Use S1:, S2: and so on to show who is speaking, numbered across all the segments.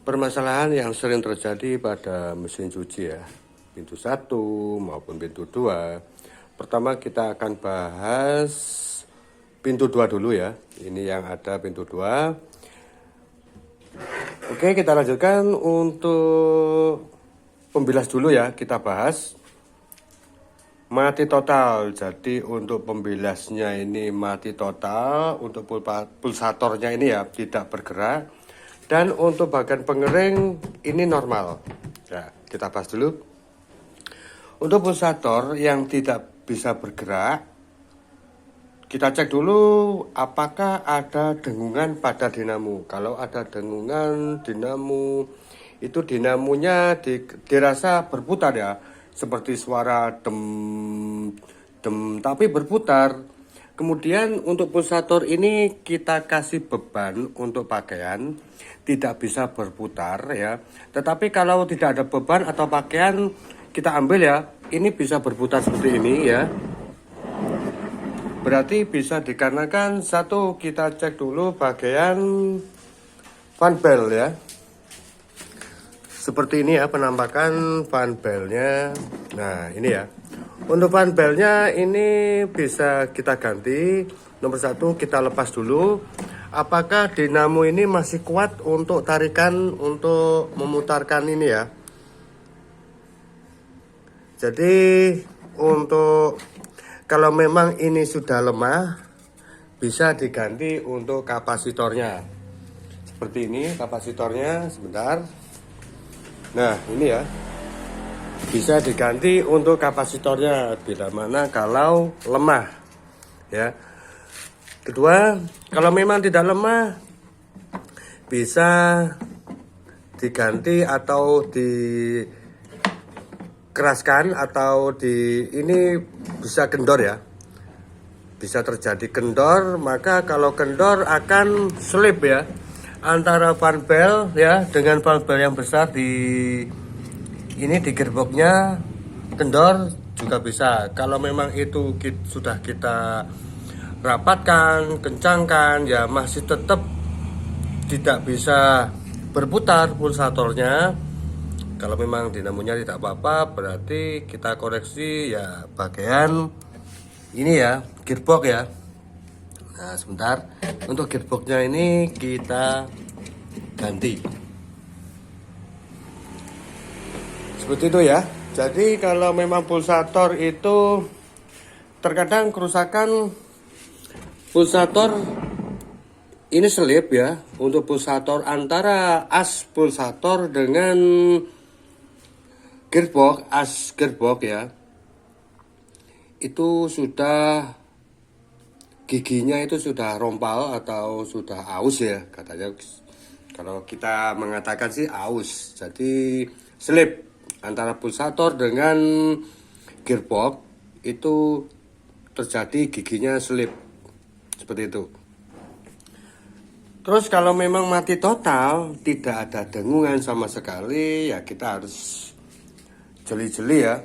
S1: Permasalahan yang sering terjadi pada mesin cuci ya, pintu 1 maupun pintu 2. Pertama kita akan bahas pintu 2 dulu ya. Ini yang ada pintu 2. Oke, kita lanjutkan untuk pembilas dulu ya. Kita bahas mati total. Jadi untuk pembilasnya ini mati total, untuk pulsatornya ini ya tidak bergerak. Dan untuk bagian pengering ini normal. Ya, kita bahas dulu. Untuk pulsator yang tidak bisa bergerak, kita cek dulu apakah ada dengungan pada dinamo. Kalau ada dengungan dinamo, itu dinamonya dirasa berputar ya, seperti suara dem dem tapi berputar. Kemudian untuk pulsator ini kita kasih beban untuk pakaian, tidak bisa berputar ya. Tetapi kalau tidak ada beban atau pakaian kita ambil ya, ini bisa berputar seperti ini ya. Berarti bisa dikarenakan satu, kita cek dulu bagian fan belt ya. Seperti ini ya penampakan fan beltnya. Nah ini ya. Untuk fan beltnya ini bisa kita ganti. Nomor 1 kita lepas dulu. Apakah dinamo ini masih kuat untuk tarikan untuk memutarkan ini ya. Jadi untuk kalau memang ini sudah lemah, bisa diganti untuk kapasitornya. Seperti ini kapasitornya, sebentar. Nah ini ya, bisa diganti untuk kapasitornya bila mana kalau lemah ya. Kedua, kalau memang tidak lemah bisa diganti atau dikeraskan atau ini bisa kendor ya. Bisa terjadi kendor, maka kalau kendor akan selip ya antara fan belt ya dengan fan belt yang besar di gearboxnya kendor juga bisa. Kalau memang itu sudah kita rapatkan, kencangkan ya masih tetap tidak bisa berputar pulsatornya. Kalau memang dinamonya tidak apa-apa, berarti kita koreksi ya bagian ini ya, gearbox ya. Nah sebentar, untuk gearboxnya ini kita ganti seperti itu ya. Jadi kalau memang pulsator itu terkadang kerusakan pulsator ini selip ya. Untuk pulsator antara as pulsator dengan gearbox, as gearbox ya, itu sudah giginya itu sudah rompal atau sudah aus ya katanya. Kalau kita mengatakan sih aus. Jadi selip antara pulsator dengan gearbox itu terjadi giginya selip seperti itu. Terus kalau memang mati total, tidak ada dengungan sama sekali ya, kita harus jeli-jeli ya.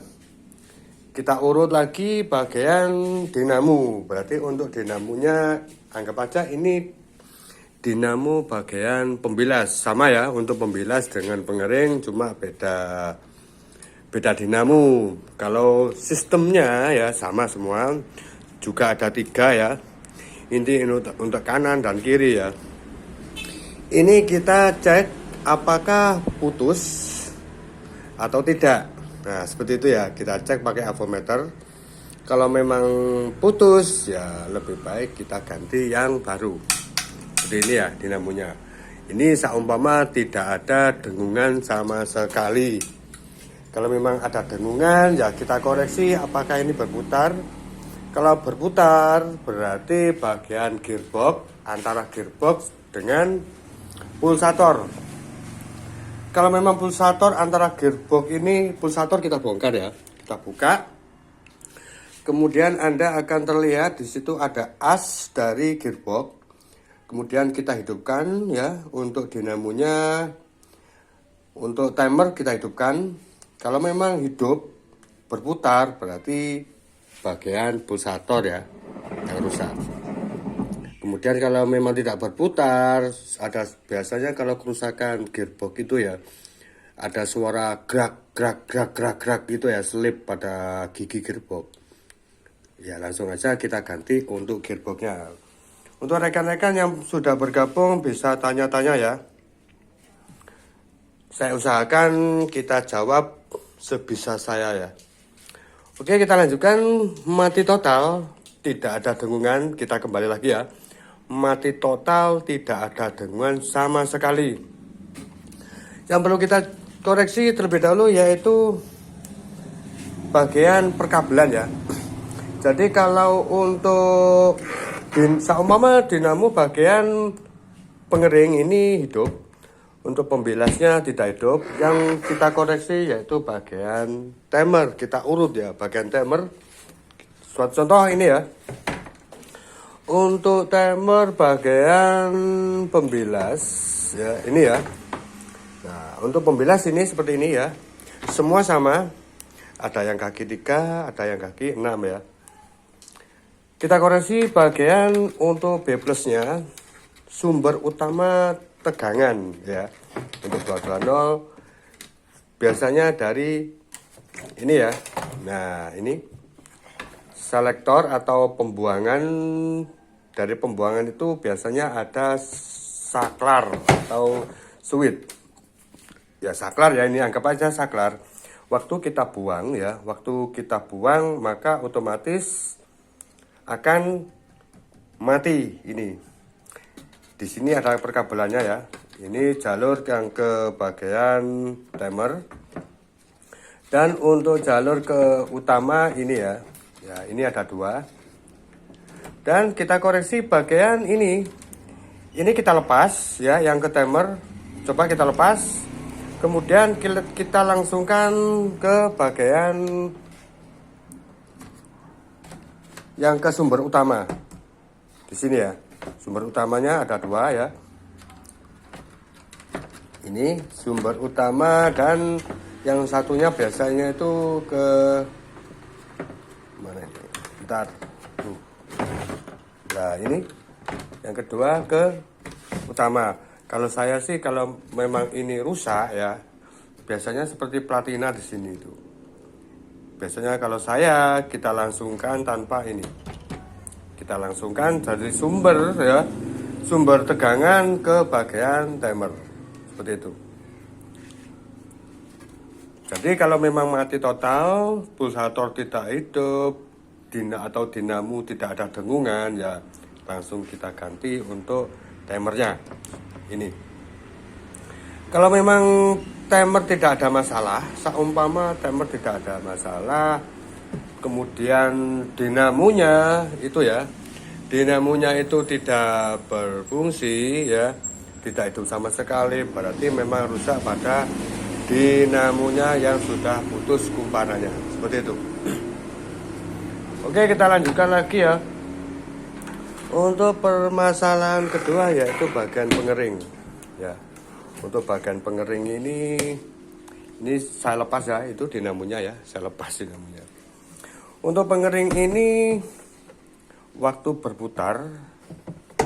S1: Kita urut lagi bagian dinamo. Berarti untuk dinamonya anggap aja ini dinamo bagian pembilas. Sama ya, untuk pembilas dengan pengering cuma beda dinamo. Kalau sistemnya ya sama semua. Juga ada 3 ya. Ini untuk kanan dan kiri ya. Ini kita cek apakah putus atau tidak. Nah seperti itu ya, kita cek pakai avometer. Kalau memang putus ya lebih baik kita ganti yang baru. Seperti ini ya dinamonya. Ini seumpama tidak ada dengungan sama sekali. Kalau memang ada dengungan ya kita koreksi apakah ini berputar. Kalau berputar berarti bagian gearbox, antara gearbox dengan pulsator. Kalau memang pulsator antara gearbox ini, pulsator kita bongkar ya. Kita buka. Kemudian Anda akan terlihat di situ ada as dari gearbox. Kemudian kita hidupkan ya untuk dinamonya. Untuk timer kita hidupkan. Kalau memang hidup berputar berarti bagian pulsator ya yang rusak. Kemudian kalau memang tidak berputar, ada biasanya kalau kerusakan gearbox itu ya, ada suara gerak gitu ya, selip pada gigi gearbox. Ya langsung aja kita ganti untuk gearboxnya. Untuk rekan-rekan yang sudah bergabung bisa tanya-tanya ya. Saya usahakan kita jawab sebisa saya ya. Oke, kita lanjutkan. Mati total, tidak ada dengungan. Kita kembali lagi ya. Mati total, tidak ada dengungan sama sekali. Yang perlu kita koreksi terlebih dahulu yaitu bagian perkabelan ya. Jadi kalau untuk seumpama dinamo bagian pengering ini hidup, untuk pembilasnya tidak hidup. Yang kita koreksi yaitu bagian timer. Kita urut ya, bagian timer. Suatu contoh ini ya. Untuk timer bagian pembilas ya, ini ya. Nah, untuk pembilas ini seperti ini ya. Semua sama. Ada yang kaki 3, ada yang kaki 6 ya. Kita koreksi bagian untuk B plusnya. Sumber utama tegangan ya. Untuk 220 biasanya dari ini ya. Nah, ini selektor atau pembuangan. Dari pembuangan itu biasanya ada saklar atau switch. Ya saklar ya, ini anggap aja saklar. Waktu kita buang ya, waktu kita buang maka otomatis akan mati ini. Di sini ada perkabelannya ya. Ini jalur yang ke bagian timer. Dan untuk jalur ke utama ini ya. Ya, ini ada 2. Dan kita koreksi bagian ini. Ini kita lepas ya, yang ke timer. Coba kita lepas. Kemudian kita langsungkan ke bagian yang ke sumber utama. Di sini ya. Sumber utamanya ada 2 ya. Ini sumber utama dan yang satunya biasanya itu ke mana ini? Bentar. Nah, ini yang kedua ke utama. Kalau saya sih kalau memang ini rusak ya, biasanya seperti platina di sini itu. Biasanya kalau saya kita langsungkan tanpa ini. Kita langsungkan dari sumber ya, sumber tegangan ke bagian timer. Seperti itu. Jadi kalau memang mati total, pulsator tidak hidup, atau dinamo tidak ada dengungan ya, langsung kita ganti untuk timernya. Ini. Kalau memang timer tidak ada masalah, seumpama timer tidak ada masalah, kemudian dinamonya itu ya, dinamonya itu tidak berfungsi ya, tidak hidup sama sekali, berarti memang rusak pada dinamonya yang sudah putus kumparannya, seperti itu. Oke, kita lanjutkan lagi ya. Untuk permasalahan kedua yaitu bagian pengering ya. Untuk bagian pengering ini saya lepas ya, itu dinamonya ya, saya lepas dinamonya. Untuk pengering ini waktu berputar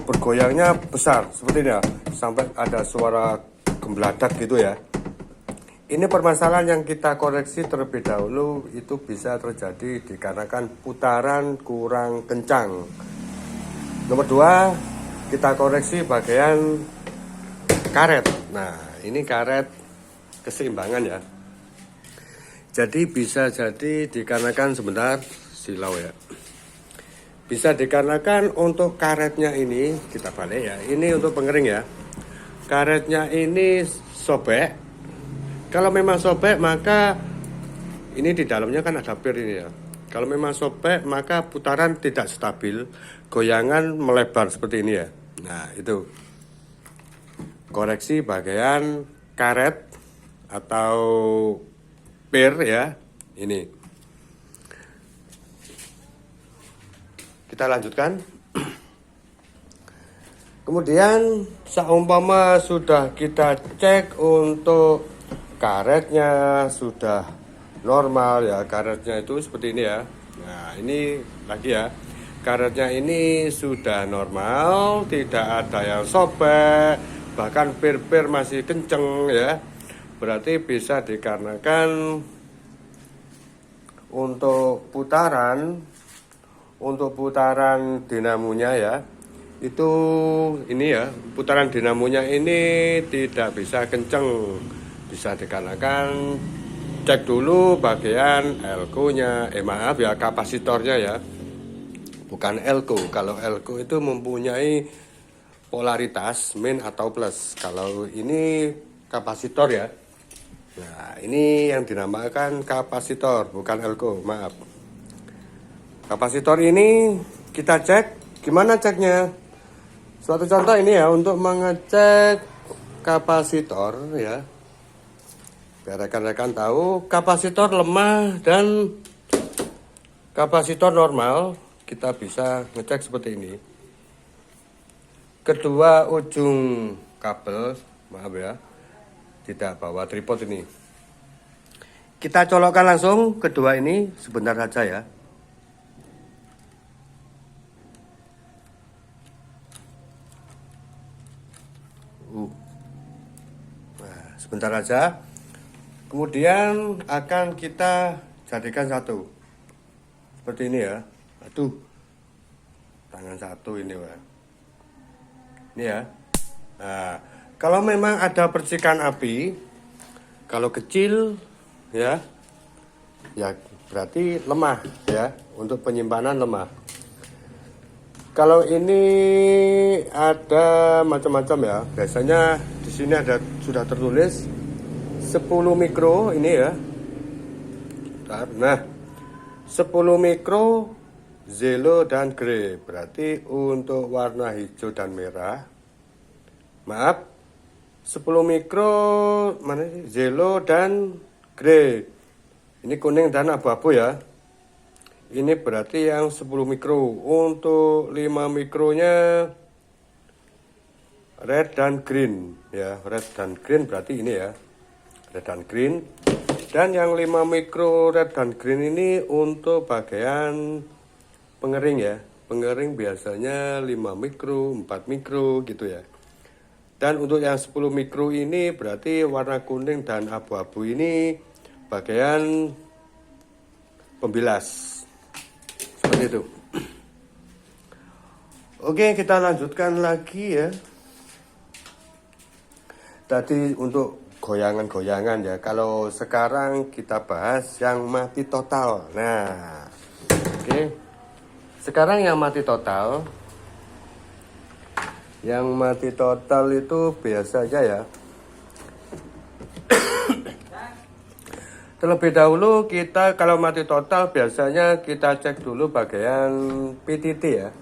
S1: bergoyangnya besar seperti ini ya, sampai ada suara gembladak gitu ya. Ini permasalahan yang kita koreksi terlebih dahulu, itu bisa terjadi dikarenakan putaran kurang kencang. Nomor 2, kita koreksi bagian karet. Nah, ini karet keseimbangan ya. Jadi bisa jadi dikarenakan sebentar silau ya. Bisa dikarenakan untuk karetnya ini, kita balik ya. Ini untuk pengering ya. Karetnya ini sobek. Kalau memang sobek maka ini di dalamnya kan ada pir ini ya. Kalau memang sobek maka putaran tidak stabil, goyangan melebar seperti ini ya. Nah, itu. Koreksi bagian karet atau pir ya. Ini. Kita lanjutkan. Kemudian seumpama sudah kita cek untuk karetnya sudah normal ya, karetnya itu seperti ini ya. Nah, ini lagi ya. karetnya ini sudah normal, tidak ada yang sobek, bahkan pir-pir masih kenceng ya. Berarti bisa dikarenakan untuk putaran dinamonya ya, itu ini ya, putaran dinamonya ini tidak bisa kenceng. Bisa dikarenakan cek dulu bagian elko-nya, maaf ya, kapasitornya ya, bukan elko. Kalau elko itu mempunyai polaritas min atau plus. Kalau ini kapasitor ya. Nah, ini yang dinamakan kapasitor, bukan elko, maaf. Kapasitor ini kita cek, gimana ceknya? Suatu contoh ini ya, untuk mengecek kapasitor ya. Biar rekan-rekan tahu, kapasitor lemah dan kapasitor normal, kita bisa ngecek seperti ini. Kedua ujung kabel, maaf ya, tidak bawa tripod ini. Kita colokkan langsung kedua ini sebentar saja ya. Nah, sebentar saja. Kemudian akan kita jadikan satu. Seperti ini ya. Aduh. Tangan satu ini ya. Ini ya. Nah, kalau memang ada percikan api, kalau kecil ya, ya berarti lemah ya, untuk penyimpanan lemah. Kalau ini ada macam-macam ya, biasanya di sini ada sudah tertulis 10 mikro ini ya. Nah, 10 mikro yellow dan grey, berarti untuk warna hijau dan merah. Maaf, 10 mikro mana sih? Yellow dan grey. Ini kuning dan abu-abu ya. Ini berarti yang 10 mikro. Untuk 5 mikronya red dan green ya. Red dan green berarti ini ya. Red dan green. Dan yang 5 mikro red dan green ini untuk bagian pengering ya. Pengering biasanya 5 mikro, 4 mikro gitu ya. Dan untuk yang 10 mikro ini berarti warna kuning dan abu-abu ini bagian pembilas. Seperti itu. Oke, kita lanjutkan lagi ya. Tadi untuk goyangan-goyangan ya. Kalau sekarang kita bahas yang mati total. Nah, oke. Sekarang yang mati total. Yang mati total itu biasanya ya. Terlebih dahulu kita kalau mati total biasanya kita cek dulu bagian PTT ya.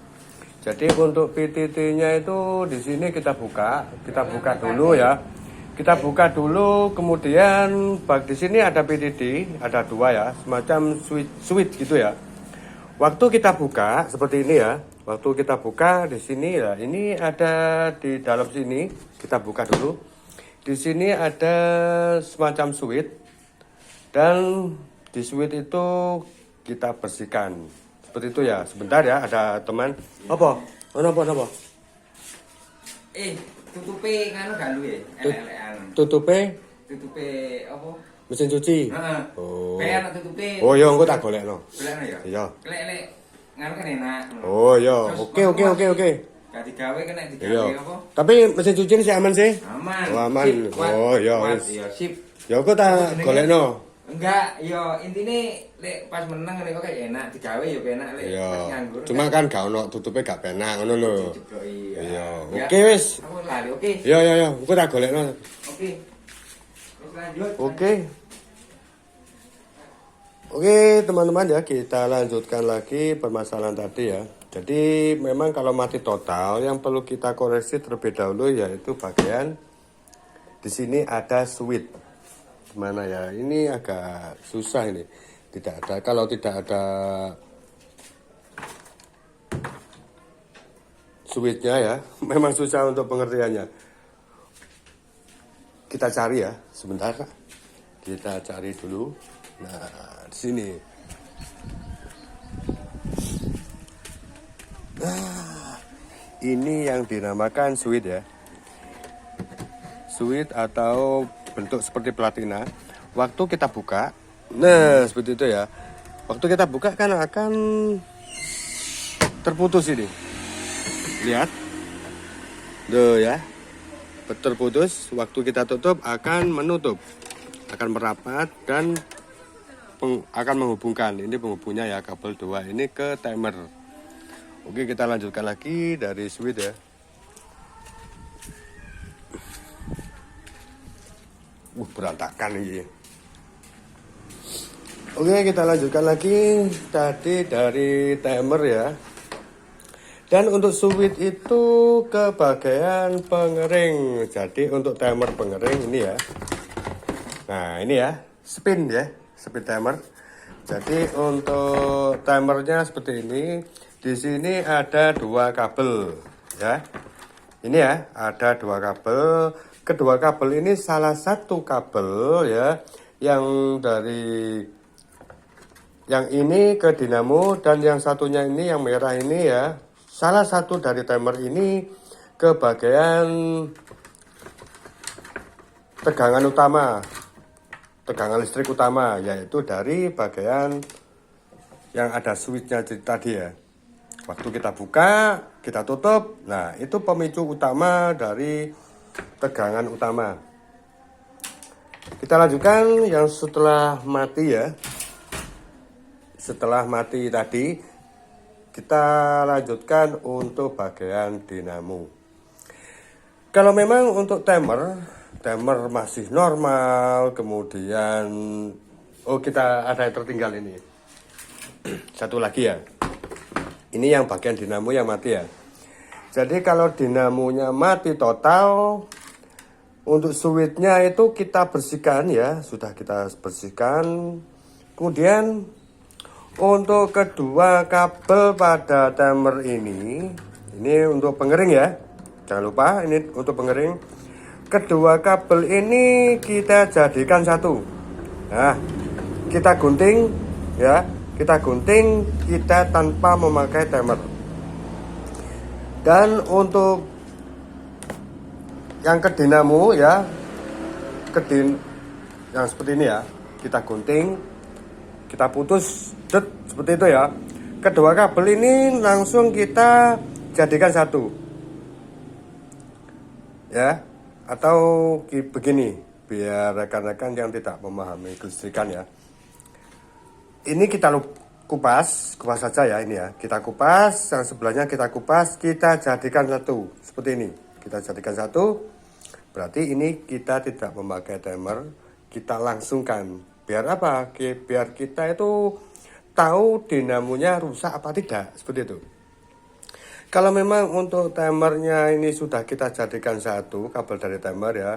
S1: Jadi untuk PTT-nya itu di sini kita buka dulu ya. Kita buka dulu, kemudian di sini ada PTT, ada dua ya, semacam switch gitu ya. Waktu kita buka seperti ini ya. Waktu kita buka di sini ya, ini ada di dalam sini, kita buka dulu. Di sini ada semacam switch dan di switch itu kita bersihkan. Seperti itu ya. Sebentar ya, ada teman. Apa? Apa?
S2: Tutupe nganu galu ya, elek-elekan.
S1: Tutupe
S2: Apa?
S1: mesin cuci.
S2: Heeh.
S1: Oh.
S2: Kayak tutupe.
S1: Oh ya, engko tak golekno.
S2: Golekno ya?
S1: Iya.
S2: Elek-elek nganu kan enak.
S1: Oh ya,
S2: Terus
S1: oke.
S2: Gak digawe kena digawe
S1: Iya.
S2: apa?
S1: Tapi mesin cuci ini sih aman sih?
S2: Aman.
S1: Oh, aman.
S2: Sip, kuat,
S1: Oh ya
S2: kuat,
S1: wis.
S2: iya, sip.
S1: Ya engko tak golekno.
S2: Enggak, yo intine lek pas menang lek kok enak digawe yo enak lek
S1: Iya.
S2: pas nganggur.
S1: Cuma kan gak ono tutupe gak penak ngono lho.
S2: Iya.
S1: Iya.
S2: Ya.
S1: Oke wis.
S2: Aku lali, oke.
S1: Ya, engko tak golekno.
S2: Oke. Wis lanjut.
S1: Oke teman-teman ya, kita lanjutkan lagi permasalahan tadi ya. Jadi memang kalau mati total yang perlu kita koreksi terlebih dahulu yaitu bagian di sini ada switch. Mana ya? Ini agak susah ini. Tidak ada, kalau tidak ada switchnya ya, memang susah untuk pengertiannya. Kita cari ya, sebentar. Kita cari dulu. Nah, di sini. Nah, ini yang dinamakan switch ya. Switch atau bentuk seperti platina. Waktu kita buka, nah seperti itu ya. Waktu kita buka kan akan terputus ini. Lihat. Tuh ya. Terputus, waktu kita tutup akan menutup. Akan merapat dan akan menghubungkan. Ini penghubungnya ya, kabel 2 ini ke timer. Oke, kita lanjutkan lagi dari switch ya. Berantakan ini. Oke, kita lanjutkan lagi tadi dari timer ya. Dan untuk switch itu ke bagian pengering. Jadi untuk timer pengering ini ya. Nah, ini ya, spin ya, spin timer. Jadi untuk timernya seperti ini. Di sini ada 2 kabel ya. Ini ya, ada 2 kabel. Kedua kabel ini salah satu kabel ya yang dari yang ini ke dinamo, dan yang satunya ini yang merah ini ya, salah satu dari timer ini ke bagian tegangan utama, tegangan listrik utama, yaitu dari bagian yang ada switchnya tadi ya. Waktu kita buka, kita tutup, nah itu pemicu utama dari tegangan utama. Kita lanjutkan yang setelah mati ya. Setelah mati tadi, kita lanjutkan untuk bagian dinamo. Kalau memang untuk timer masih normal, kemudian kita ada yang tertinggal ini. Satu lagi ya. Ini yang bagian dinamo yang mati ya. Jadi kalau dinamonya mati total, untuk switchnya itu kita bersihkan ya, sudah kita bersihkan. Kemudian untuk kedua kabel pada timer ini untuk pengering ya. Jangan lupa ini untuk pengering. Kedua kabel ini kita jadikan satu. Nah, kita gunting ya, kita gunting kita tanpa memakai timer. Dan untuk yang ke dinamo ya, yang seperti ini ya, kita gunting, kita putus, seperti itu ya. Kedua kabel ini langsung kita jadikan satu, ya. Atau begini, biar rekan-rekan yang tidak memahami kelistrikan ya. Ini kita kupas saja ya ini ya. Kita kupas, yang sebelahnya kita kupas, kita jadikan satu. Seperti ini. Kita jadikan satu. Berarti ini kita tidak memakai timer, kita langsungkan. Biar apa? Biar kita itu tahu dinamonya rusak apa tidak. Seperti itu. Kalau memang untuk timernya ini sudah kita jadikan satu, kabel dari timer ya,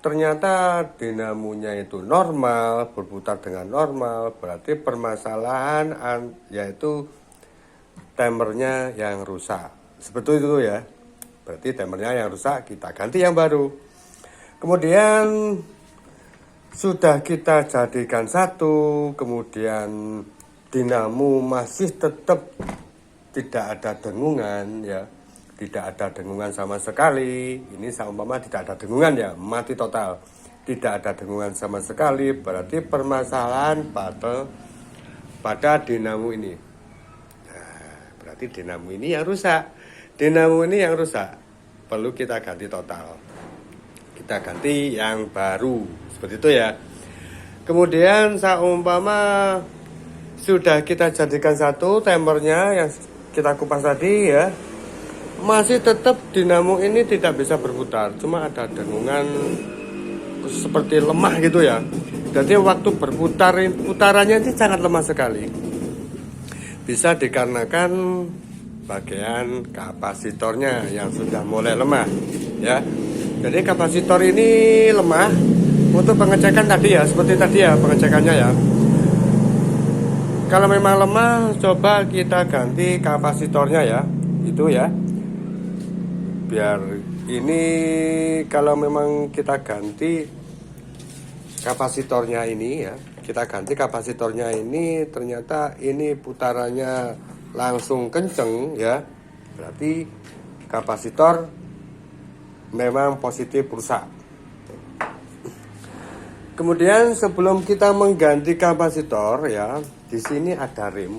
S1: ternyata dinamonya itu normal, berputar dengan normal, berarti permasalahan yaitu timernya yang rusak. Seperti itu ya. Berarti timernya yang rusak, kita ganti yang baru. Kemudian sudah kita jadikan satu, kemudian dinamo masih tetap tidak ada dengungan ya. Tidak ada dengungan sama sekali. Ini seumpama tidak ada dengungan ya, mati total. Tidak ada dengungan sama sekali, berarti permasalahan pada dinamo ini. Nah, berarti dinamo ini yang rusak. Dinamo ini yang rusak. Perlu kita ganti total. Kita ganti yang baru. Seperti itu ya. Kemudian seumpama sudah kita jadikan satu timernya yang kita kupas tadi ya, masih tetap dinamo ini tidak bisa berputar, cuma ada dengungan seperti lemah gitu ya. Jadi waktu berputar, putarannya ini sangat lemah sekali. Bisa dikarenakan bagian kapasitornya yang sudah mulai lemah ya. Jadi kapasitor ini lemah. Untuk pengecekan tadi ya, seperti tadi ya pengecekannya ya. Kalau memang lemah, coba kita ganti kapasitornya ya. Itu ya. Biar ini kalau memang kita ganti kapasitornya ini ya, kita ganti kapasitornya ini, ternyata ini putarannya langsung kenceng ya. berarti kapasitor memang positif rusak. Kemudian sebelum kita mengganti kapasitor ya, di sini ada rem.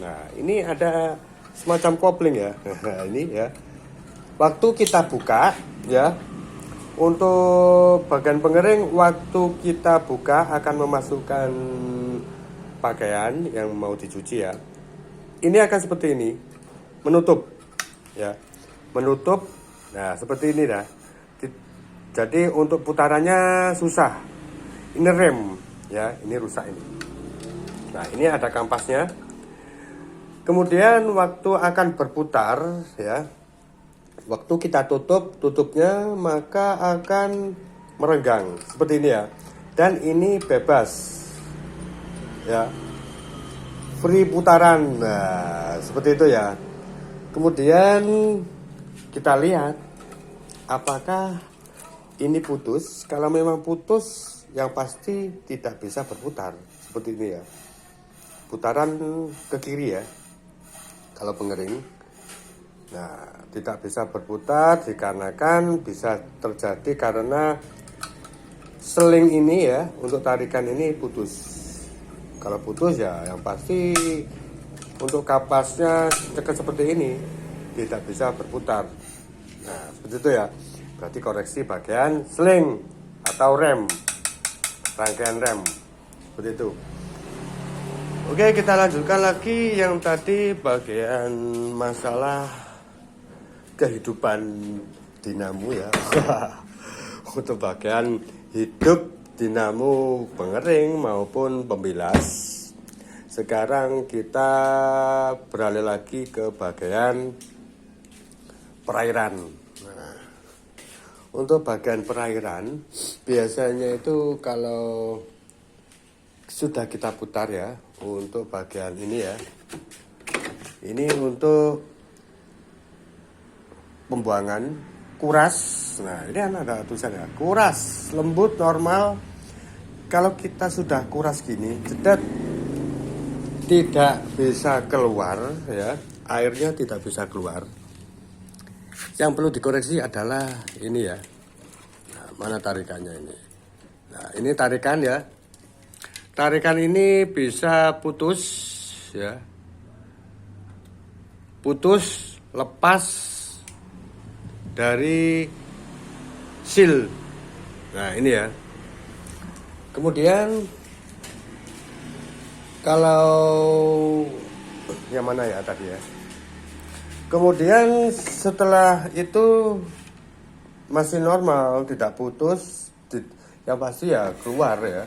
S1: Nah, ini ada semacam kopling ya. Ini ya. Waktu kita buka ya, untuk bagian pengering, waktu kita buka akan memasukkan pakaian yang mau dicuci ya. Ini akan seperti ini, menutup ya, menutup. Nah, seperti ini dah. Jadi untuk putarannya susah. Ini rem ya, ini rusak ini. Nah, ini ada kampasnya. Kemudian waktu akan berputar ya, waktu kita tutupnya maka akan merenggang seperti ini ya. Dan ini bebas ya, free putaran. Nah, seperti itu ya. Kemudian kita lihat apakah ini putus. Kalau memang putus, yang pasti tidak bisa berputar seperti ini ya. Putaran ke kiri ya kalau pengering. Nah, tidak bisa berputar dikarenakan bisa terjadi karena seling ini ya, untuk tarikan ini putus. Kalau putus ya yang pasti untuk kapasnya dekat seperti ini tidak bisa berputar. Nah, seperti itu ya. Berarti koreksi bagian seling atau rem, rangkaian rem, seperti itu. Oke, kita lanjutkan lagi yang tadi bagian masalah kehidupan dinamo ya. Untuk bagian hidup dinamo pengering maupun pembilas. Sekarang kita beralih lagi ke bagian perairan. Nah, untuk bagian perairan biasanya itu kalau sudah kita putar ya, untuk bagian ini ya, ini untuk pembuangan kuras. Nah, ini ada tulisannya kuras lembut normal. Kalau kita sudah kuras gini, jedet, tidak bisa keluar ya, airnya tidak bisa keluar. Yang perlu dikoreksi adalah ini ya. Nah, mana tarikannya ini? Nah, ini tarikan ya. Tarikan ini bisa putus ya. Putus lepas dari seal. Nah, ini ya. Kemudian kalau yang mana ya tadi ya. Kemudian setelah itu masih normal, tidak putus, yang pasti ya keluar ya.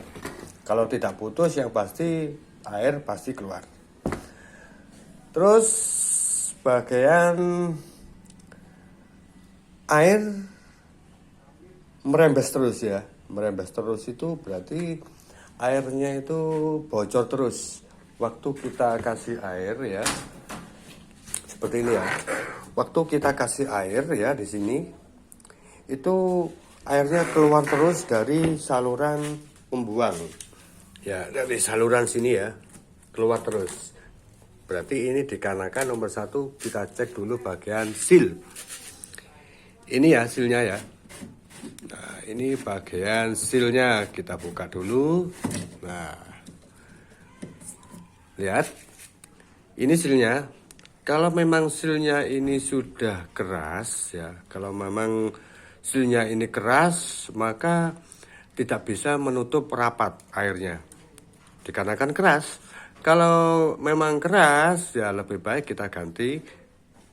S1: Kalau tidak putus yang pasti air pasti keluar. Terus bagian air merembes terus ya. Merembes terus itu berarti airnya itu bocor terus. Waktu kita kasih air ya, seperti ini ya. Waktu kita kasih air ya di sini, itu airnya keluar terus dari saluran pembuang. Ya, dari saluran sini ya, keluar terus. Berarti ini dikarenakan nomor satu, kita cek dulu bagian seal. Ini ya sealnya ya. Nah, ini bagian sealnya kita buka dulu. Nah, lihat, ini sealnya. Kalau memang sealnya ini sudah keras ya, kalau memang sealnya ini keras, maka tidak bisa menutup rapat airnya. Dikarenakan keras. Kalau memang keras ya lebih baik kita ganti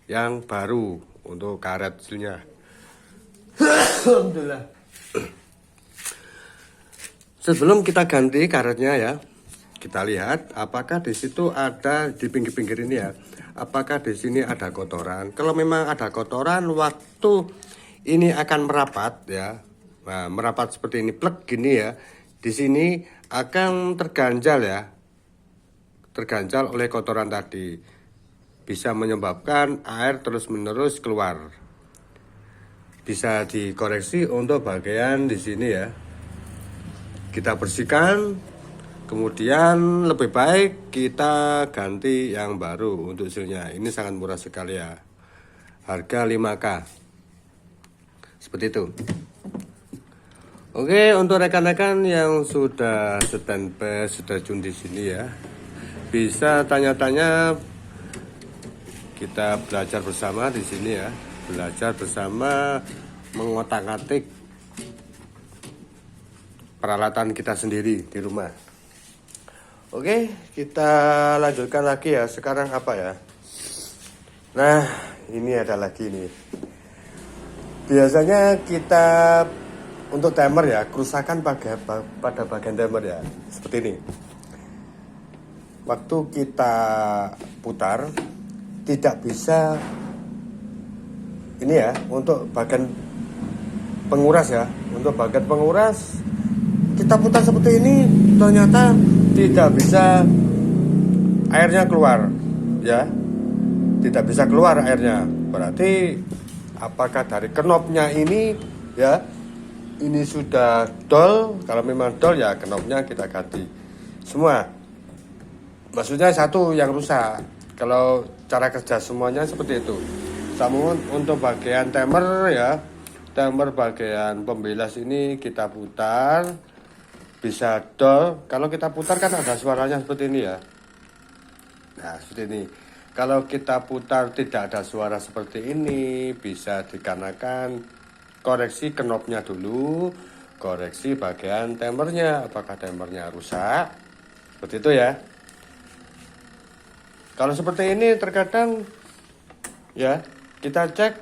S1: yang baru untuk karet sealnya. Alhamdulillah. Sebelum kita ganti karetnya ya, kita lihat apakah di situ ada di pinggir-pinggir ini ya. Apakah di sini ada kotoran? Kalau memang ada kotoran, waktu ini akan merapat ya. Nah, merapat seperti ini, plek gini ya. Di sini akan terganjal ya. Terganjal oleh kotoran tadi. Bisa menyebabkan air terus-menerus keluar. Bisa dikoreksi untuk bagian di sini ya. Kita bersihkan. Kemudian lebih baik kita ganti yang baru untuk sealnya. Ini sangat murah sekali ya. harga 5K. Seperti itu. Oke, untuk rekan-rekan yang sudah standby, sudah tune di sini ya, bisa tanya-tanya. Kita belajar bersama di sini ya, belajar bersama mengotak-atik peralatan kita sendiri di rumah. Oke, kita lanjutkan lagi ya. Sekarang apa ya? Nah, ini ada lagi nih. Biasanya kita untuk timer ya, kerusakan pada bagian timer ya, seperti ini. Waktu kita putar tidak bisa ini ya, untuk bagian penguras ya, untuk bagian penguras kita putar seperti ini, ternyata tidak bisa airnya keluar ya, tidak bisa keluar airnya. Berarti apakah dari knopnya ini ya, ini sudah dol? Kalau memang dol ya knopnya kita ganti semua. Maksudnya satu yang rusak. Kalau cara kerja semuanya seperti itu. Namun untuk bagian timer ya, timer bagian pembilas ini kita putar bisa dol. Kalau kita putar kan ada suaranya seperti ini ya. Nah seperti ini. Kalau kita putar tidak ada suara seperti ini, bisa dikarenakan koreksi knopnya dulu, koreksi bagian timernya, apakah timernya rusak, seperti itu ya. Kalau seperti ini terkadang ya, kita cek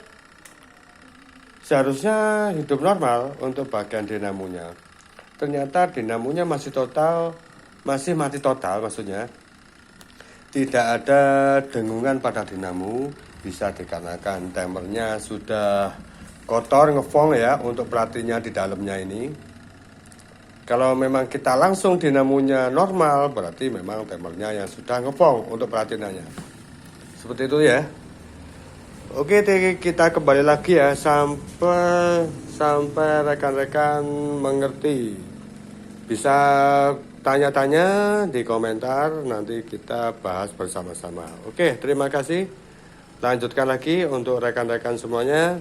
S1: seharusnya hidup normal untuk bagian dinamonya. Ternyata dinamonya masih mati total maksudnya. Tidak ada dengungan pada dinamo, bisa dikarenakan timernya sudah kotor, ngefong ya, untuk pelatihnya di dalamnya ini. Kalau memang kita langsung dinamonya normal, berarti memang timernya yang sudah ngefong untuk pelatihnya. Seperti itu ya. Oke, kita kembali lagi ya, sampai rekan-rekan mengerti. Bisa tanya-tanya di komentar, nanti kita bahas bersama-sama. Oke, terima kasih. Lanjutkan lagi untuk rekan-rekan semuanya.